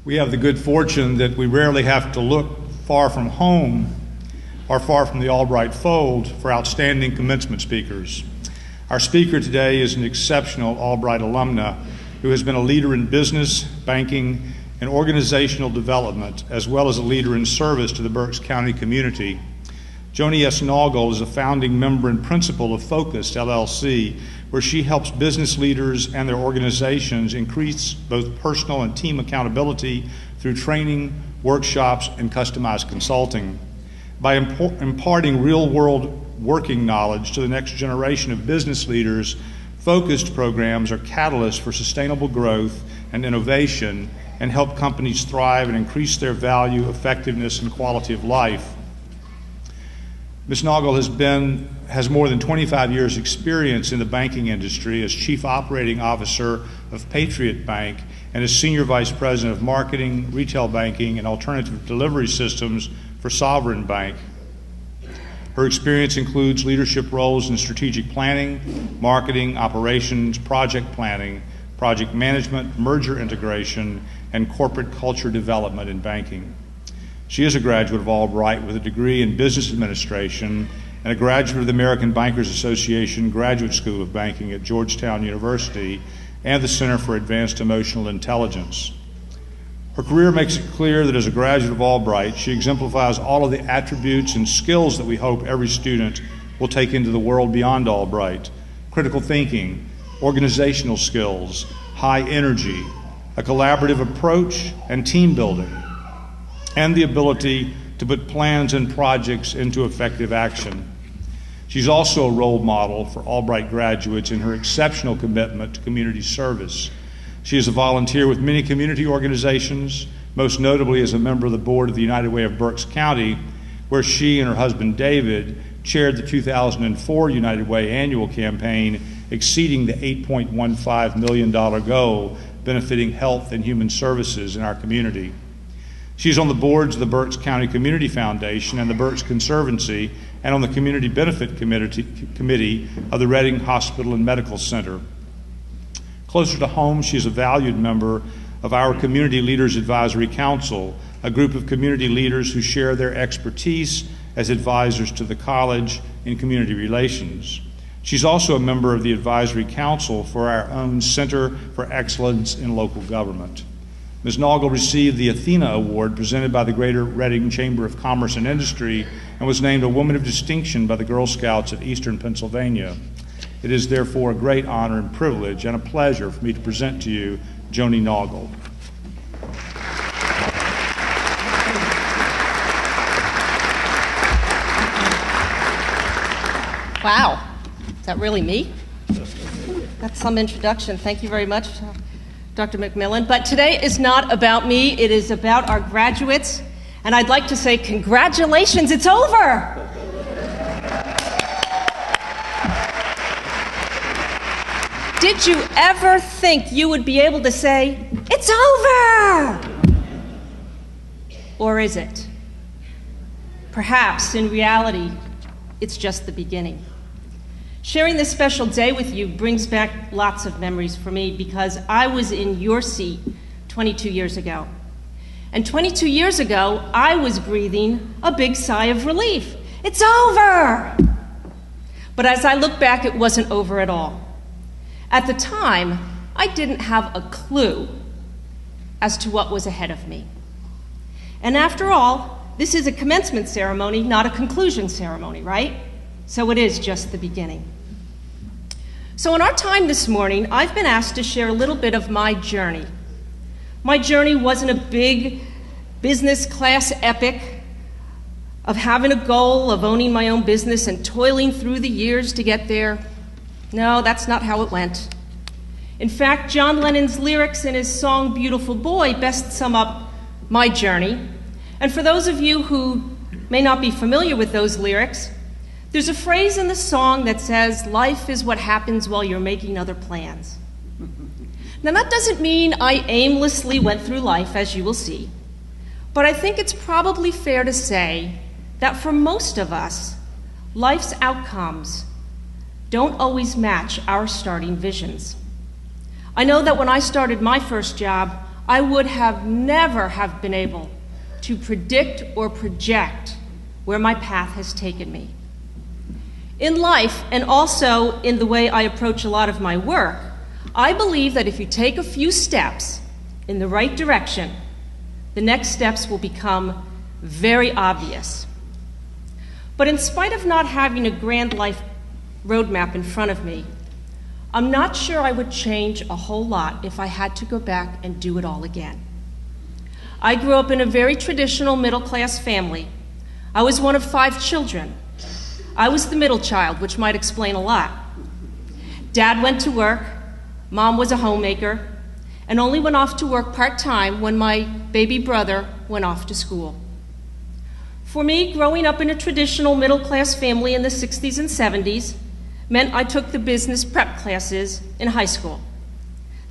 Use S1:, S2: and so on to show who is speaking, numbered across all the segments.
S1: We have the good fortune that we rarely have to look far from home or far from the Albright fold for outstanding commencement speakers. Our speaker today is an exceptional Albright alumna who has been a leader in business, banking, and organizational development, as well as a leader in service to the Berks County community. Joni S. Naugle is a founding member and principal of Focus, LLC, where she helps business leaders and their organizations increase both personal and team accountability through training, workshops, and customized consulting. By imparting real-world working knowledge to the next generation of business leaders, focused programs are catalysts for sustainable growth and innovation and help companies thrive and increase their value, effectiveness, and quality of life. Ms. Naugle has more than 25 years' experience in the banking industry as Chief Operating Officer of Patriot Bank and as Senior Vice President of Marketing, Retail Banking, and Alternative Delivery Systems for Sovereign Bank. Her experience includes leadership roles in strategic planning, marketing, operations, project planning, project management, merger integration, and corporate culture development in banking. She is a graduate of Albright with a degree in business administration and a graduate of the American Bankers Association Graduate School of Banking at Georgetown University and the Center for Advanced Emotional Intelligence. Her career makes it clear that as a graduate of Albright, she exemplifies all of the attributes and skills that we hope every student will take into the world beyond Albright: critical thinking, organizational skills, high energy, a collaborative approach, and team building, and the ability to put plans and projects into effective action. She's also a role model for Albright graduates in her exceptional commitment to community service. She is a volunteer with many community organizations, most notably as a member of the board of the United Way of Berks County, where she and her husband David chaired the 2004 United Way annual campaign, exceeding the $8.15 million goal benefiting health and human services in our community. She's on the boards of the Berks County Community Foundation and the Berks Conservancy and on the Community Benefit Committee of the Reading Hospital and Medical Center. Closer to home, she is a valued member of our Community Leaders Advisory Council, a group of community leaders who share their expertise as advisors to the college in community relations. She's also a member of the Advisory Council for our own Center for Excellence in Local Government. Ms. Naugle received the Athena Award presented by the Greater Reading Chamber of Commerce and Industry and was named a Woman of Distinction by the Girl Scouts of Eastern Pennsylvania. It is therefore a great honor and privilege and a pleasure for me to present to you Joni Naugle.
S2: Wow, is that really me? That's some introduction. Thank you very much, Dr. McMillan. But today is not about me, it is about our graduates. And I'd like to say congratulations, it's over! Did you ever think you would be able to say, it's over? Or is it? Perhaps, in reality, it's just the beginning. Sharing this special day with you brings back lots of memories for me because I was in your seat 22 years ago. And 22 years ago, I was breathing a big sigh of relief. It's over! But as I look back, it wasn't over at all. At the time, I didn't have a clue as to what was ahead of me. And after all, this is a commencement ceremony, not a conclusion ceremony, right? So it is just the beginning. So in our time this morning, I've been asked to share a little bit of my journey. My journey wasn't a big business class epic of having a goal of owning my own business and toiling through the years to get there. No, that's not how it went. In fact, John Lennon's lyrics in his song Beautiful Boy best sum up my journey. And for those of you who may not be familiar with those lyrics, there's a phrase in the song that says, life is what happens while you're making other plans. Now that doesn't mean I aimlessly went through life, as you will see, but I think it's probably fair to say that for most of us, life's outcomes don't always match our starting visions. I know that when I started my first job, I would have never have been able to predict or project where my path has taken me. In life, and also in the way I approach a lot of my work, I believe that if you take a few steps in the right direction, the next steps will become very obvious. But in spite of not having a grand life roadmap in front of me, I'm not sure I would change a whole lot if I had to go back and do it all again. I grew up in a very traditional middle-class family. I was one of 5 children. I was the middle child, which might explain a lot. Dad went to work, Mom was a homemaker, and only went off to work part-time when my baby brother went off to school. For me, growing up in a traditional middle-class family in the 60s and 70s meant I took the business prep classes in high school.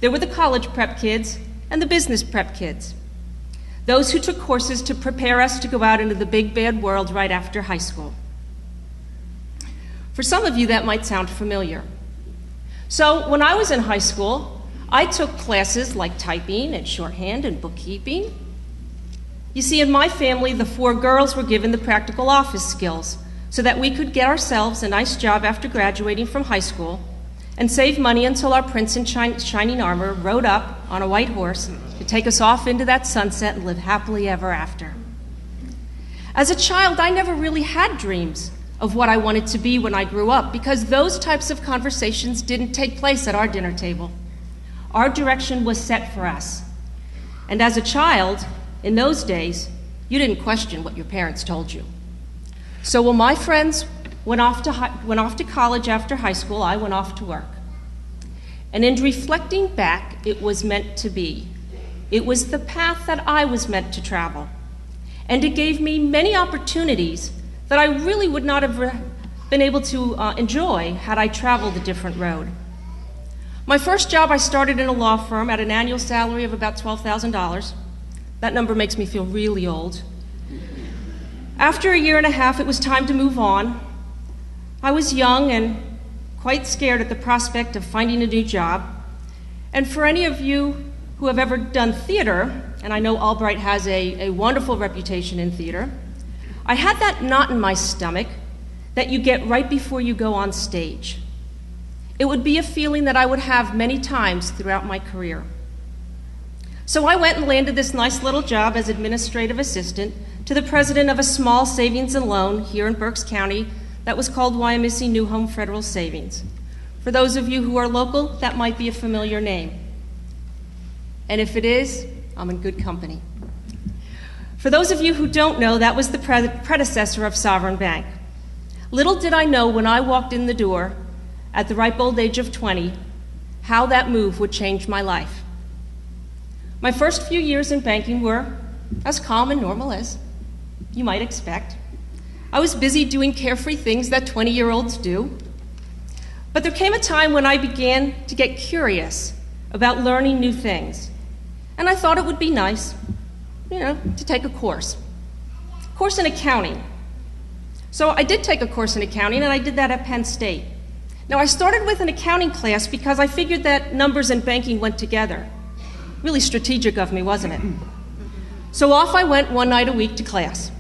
S2: There were the college prep kids and the business prep kids, those who took courses to prepare us to go out into the big bad world right after high school. For some of you, that might sound familiar. So when I was in high school, I took classes like typing and shorthand and bookkeeping. You see, in my family, the 4 girls were given the practical office skills so that we could get ourselves a nice job after graduating from high school and save money until our prince in shining armor rode up on a white horse to take us off into that sunset and live happily ever after. As a child, I never really had dreams of what I wanted to be when I grew up because those types of conversations didn't take place at our dinner table. Our direction was set for us. And as a child, in those days, you didn't question what your parents told you. So while my friends went off to college after high school, I went off to work. And in reflecting back, it was meant to be. It was the path that I was meant to travel. And it gave me many opportunities that I really would not have been able to enjoy had I traveled a different road. My first job, I started in a law firm at an annual salary of about $12,000. That number makes me feel really old. After a year and a half, it was time to move on. I was young and quite scared at the prospect of finding a new job. And for any of you who have ever done theater, and I know Albright has a wonderful reputation in theater, I had that knot in my stomach that you get right before you go on stage. It would be a feeling that I would have many times throughout my career. So I went and landed this nice little job as administrative assistant to the president of a small savings and loan here in Berks County that was called Wyomissing New Home Federal Savings. For those of you who are local, that might be a familiar name. And if it is, I'm in good company. For those of you who don't know, that was the predecessor of Sovereign Bank. Little did I know when I walked in the door at the ripe old age of 20 how that move would change my life. My first few years in banking were as calm and normal as you might expect. I was busy doing carefree things that 20-year-olds do. But there came a time when I began to get curious about learning new things. And I thought it would be nice, to take a course in accounting. So I did take a course in accounting, and I did that at Penn State. Now, I started with an accounting class because I figured that numbers and banking went together. Really strategic of me, wasn't it? So off I went one night a week to class.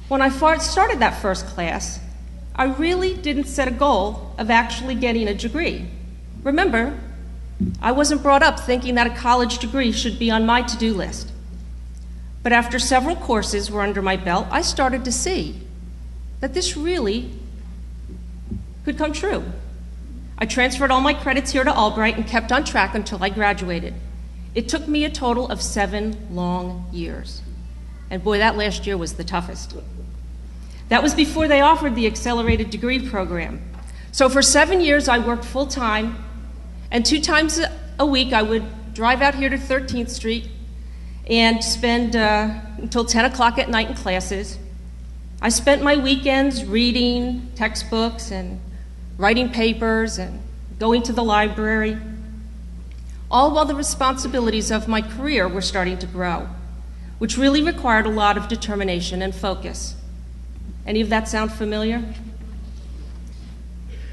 S2: When I started that first class, I really didn't set a goal of actually getting a degree. Remember, I wasn't brought up thinking that a college degree should be on my to-do list. But after several courses were under my belt, I started to see that this really could come true. I transferred all my credits here to Albright and kept on track until I graduated. It took me a total of 7 long years. And boy, that last year was the toughest. That was before they offered the accelerated degree program. So for 7 years, I worked full-time, and 2 times a week, I would drive out here to 13th Street and spend until 10 o'clock at night in classes. I spent my weekends reading textbooks and writing papers and going to the library, all while the responsibilities of my career were starting to grow, which really required a lot of determination and focus. Any of that sound familiar?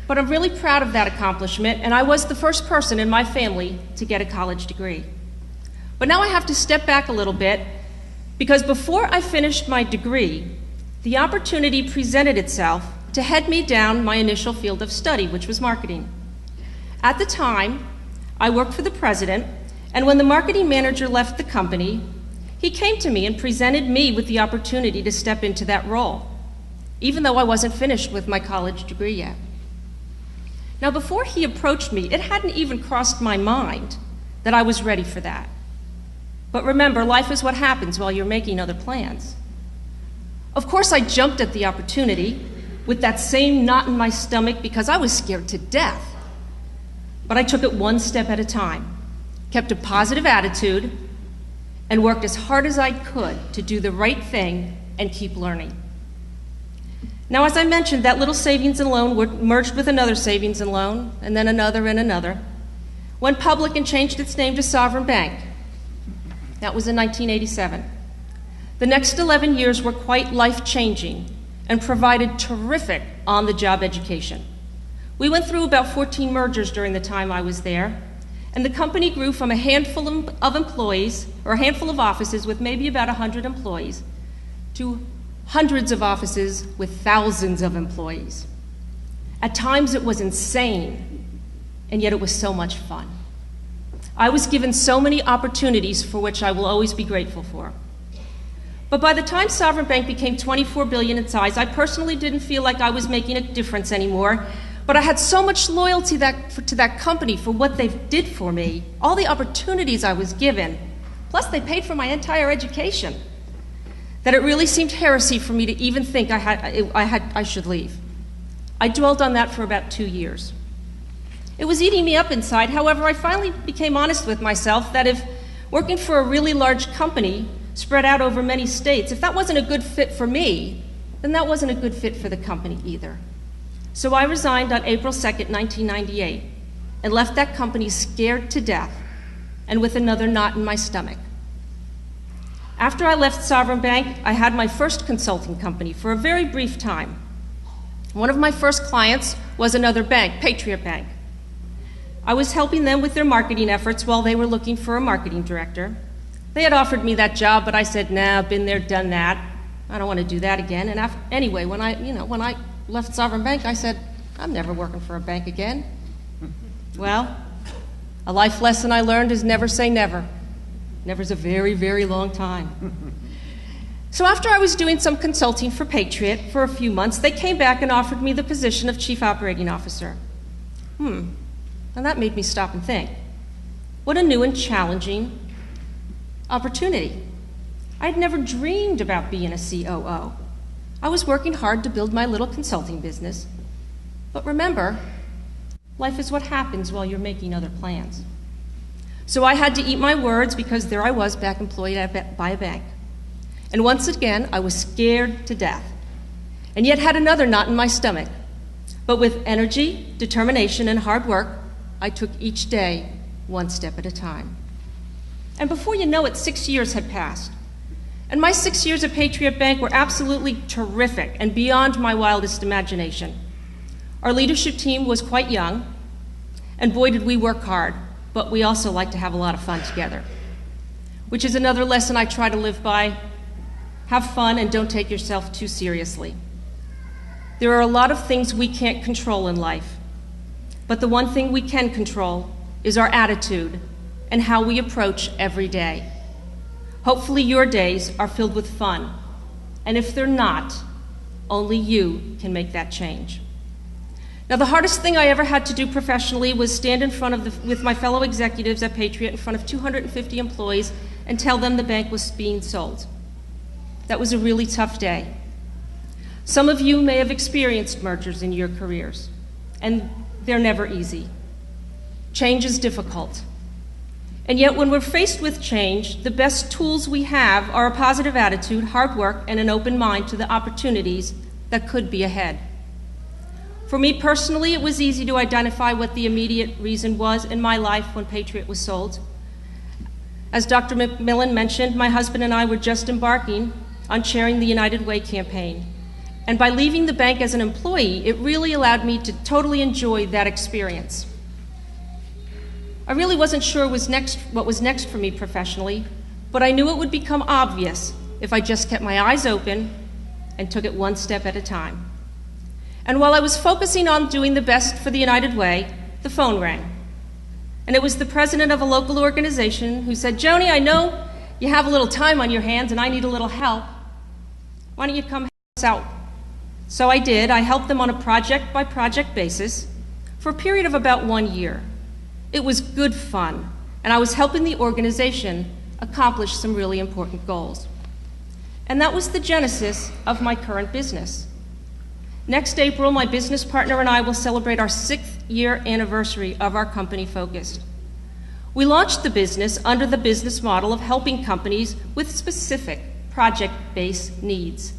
S2: But I'm really proud of that accomplishment, and I was the first person in my family to get a college degree. But now I have to step back a little bit because before I finished my degree, the opportunity presented itself to head me down my initial field of study, which was marketing. At the time, I worked for the president, and when the marketing manager left the company, he came to me and presented me with the opportunity to step into that role, even though I wasn't finished with my college degree yet. Now, before he approached me, it hadn't even crossed my mind that I was ready for that. But remember, life is what happens while you're making other plans. Of course, I jumped at the opportunity with that same knot in my stomach because I was scared to death. But I took it one step at a time, kept a positive attitude, and worked as hard as I could to do the right thing and keep learning. Now, as I mentioned, that little savings and loan merged with another savings and loan, and then another and another, went public and changed its name to Sovereign Bank. That was in 1987. The next 11 years were quite life-changing and provided terrific on-the-job education. We went through about 14 mergers during the time I was there, and the company grew from a handful of employees, or a handful of offices with maybe about 100 employees, to hundreds of offices with thousands of employees. At times it was insane, and yet it was so much fun. I was given so many opportunities for which I will always be grateful for. But by the time Sovereign Bank became $24 billion in size, I personally didn't feel like I was making a difference anymore, but I had so much loyalty to that company for what they did for me, all the opportunities I was given, plus they paid for my entire education, that it really seemed heresy for me to even think I should leave. I dwelled on that for about 2 years. It was eating me up inside. However, I finally became honest with myself that if working for a really large company spread out over many states, if that wasn't a good fit for me, then that wasn't a good fit for the company either. So I resigned on April 2nd, 1998, and left that company scared to death and with another knot in my stomach. After I left Sovereign Bank, I had my first consulting company for a very brief time. One of my first clients was another bank, Patriot Bank. I was helping them with their marketing efforts while they were looking for a marketing director. They had offered me that job, but I said, nah, been there, done that. I don't want to do that again. And anyway, when I left Sovereign Bank, I said, I'm never working for a bank again. Well, a life lesson I learned is never say never. Never's a very, very long time. So after I was doing some consulting for Patriot for a few months, they came back and offered me the position of Chief Operating Officer. And that made me stop and think. What a new and challenging opportunity. I had never dreamed about being a COO. I was working hard to build my little consulting business. But remember, life is what happens while you're making other plans. So I had to eat my words because there I was back employed by a bank. And once again, I was scared to death, and yet had another knot in my stomach. But with energy, determination, and hard work, I took each day one step at a time. And before you know it, 6 years had passed. And my 6 years at Patriot Bank were absolutely terrific and beyond my wildest imagination. Our leadership team was quite young, and boy did we work hard, but we also like to have a lot of fun together, which is another lesson I try to live by. Have fun and don't take yourself too seriously. There are a lot of things we can't control in life, but the one thing we can control is our attitude and how we approach every day. Hopefully your days are filled with fun, and if they're not, only you can make that change. Now, the hardest thing I ever had to do professionally was stand in front of with my fellow executives at Patriot in front of 250 employees and tell them the bank was being sold. That was a really tough day. Some of you may have experienced mergers in your careers, and they're never easy. Change is difficult. And yet when we're faced with change, the best tools we have are a positive attitude, hard work, and an open mind to the opportunities that could be ahead. For me personally, it was easy to identify what the immediate reason was in my life when Patriot was sold. As Dr. McMillan mentioned, my husband and I were just embarking on chairing the United Way campaign. And by leaving the bank as an employee, it really allowed me to totally enjoy that experience. I really wasn't sure what was next for me professionally, but I knew it would become obvious if I just kept my eyes open and took it one step at a time. And while I was focusing on doing the best for the United Way, the phone rang. And it was the president of a local organization who said, "Joni, I know you have a little time on your hands and I need a little help. Why don't you come help us out?" So I did. I helped them on a project-by-project basis for a period of about 1 year. It was good fun, and I was helping the organization accomplish some really important goals. And that was the genesis of my current business. Next April, my business partner and I will celebrate our 6th year anniversary of our company Focused. We launched the business under the business model of helping companies with specific project-based needs.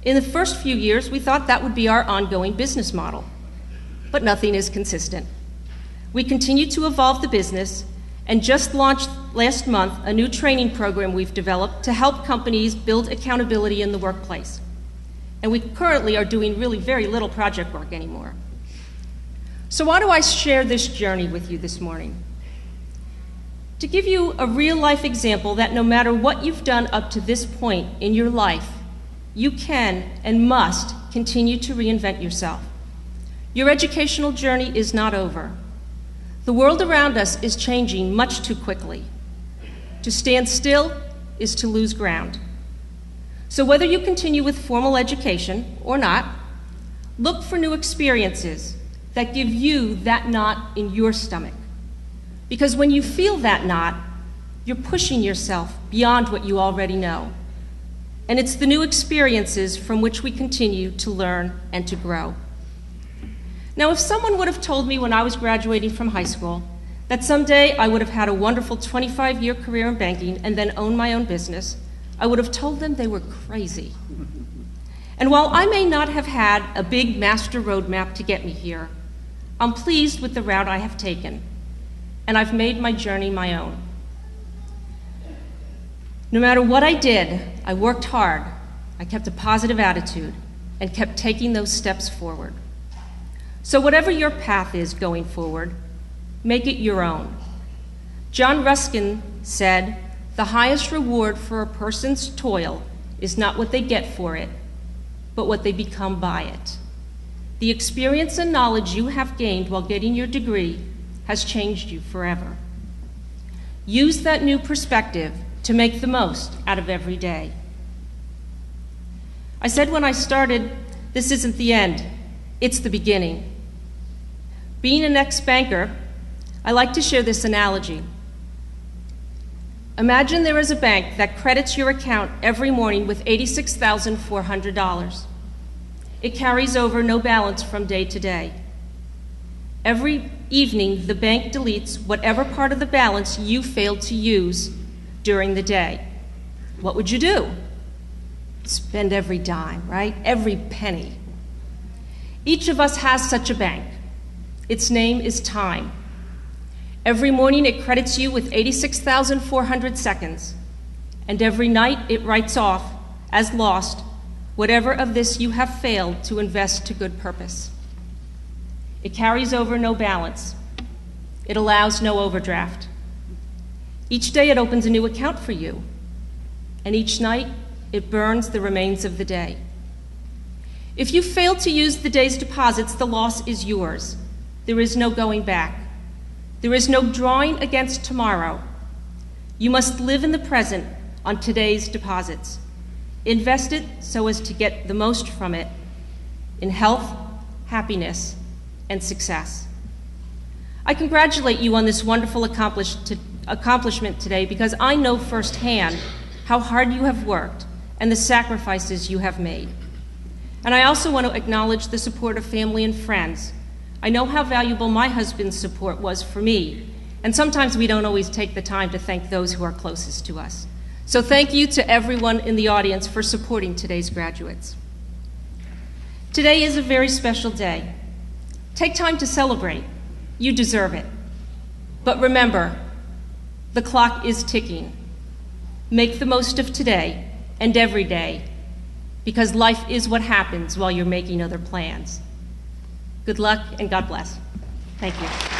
S2: In the first few years, we thought that would be our ongoing business model, but nothing is consistent. We continue to evolve the business and just launched last month a new training program we've developed to help companies build accountability in the workplace. And we currently are doing really very little project work anymore. So why do I share this journey with you this morning? To give you a real-life example that no matter what you've done up to this point in your life, you can and must continue to reinvent yourself. Your educational journey is not over. The world around us is changing much too quickly. To stand still is to lose ground. So whether you continue with formal education or not, look for new experiences that give you that knot in your stomach. Because when you feel that knot, you're pushing yourself beyond what you already know. And it's the new experiences from which we continue to learn and to grow. Now, if someone would have told me when I was graduating from high school that someday I would have had a wonderful 25-year career in banking and then own my own business, I would have told them they were crazy. And while I may not have had a big master roadmap to get me here, I'm pleased with the route I have taken, and I've made my journey my own. No matter what I did, I worked hard, I kept a positive attitude, and kept taking those steps forward. So whatever your path is going forward, make it your own. John Ruskin said, "The highest reward for a person's toil is not what they get for it, but what they become by it." The experience and knowledge you have gained while getting your degree has changed you forever. Use that new perspective to make the most out of every day. I said when I started, this isn't the end, it's the beginning. Being an ex-banker, I like to share this analogy. Imagine there is a bank that credits your account every morning with $86,400. It carries over no balance from day to day. Every evening, the bank deletes whatever part of the balance you failed to use during the day. What would you do? Spend every dime, right? Every penny. Each of us has such a bank. Its name is time. Every morning it credits you with 86,400 seconds, and every night it writes off as lost whatever of this you have failed to invest to good purpose. It carries over no balance. It allows no overdraft. Each day it opens a new account for you, and each night it burns the remains of the day. If you fail to use the day's deposits, the loss is yours. There is no going back. There is no drawing against tomorrow. You must live in the present on today's deposits. Invest it so as to get the most from it in health, happiness, and success. I congratulate you on this wonderful accomplishment today because I know firsthand how hard you have worked and the sacrifices you have made. And I also want to acknowledge the support of family and friends. I know how valuable my husband's support was for me, and sometimes we don't always take the time to thank those who are closest to us. So thank you to everyone in the audience for supporting today's graduates. Today is a very special day. Take time to celebrate. You deserve it. But remember, the clock is ticking. Make the most of today and every day, because life is what happens while you're making other plans. Good luck and God bless. Thank you.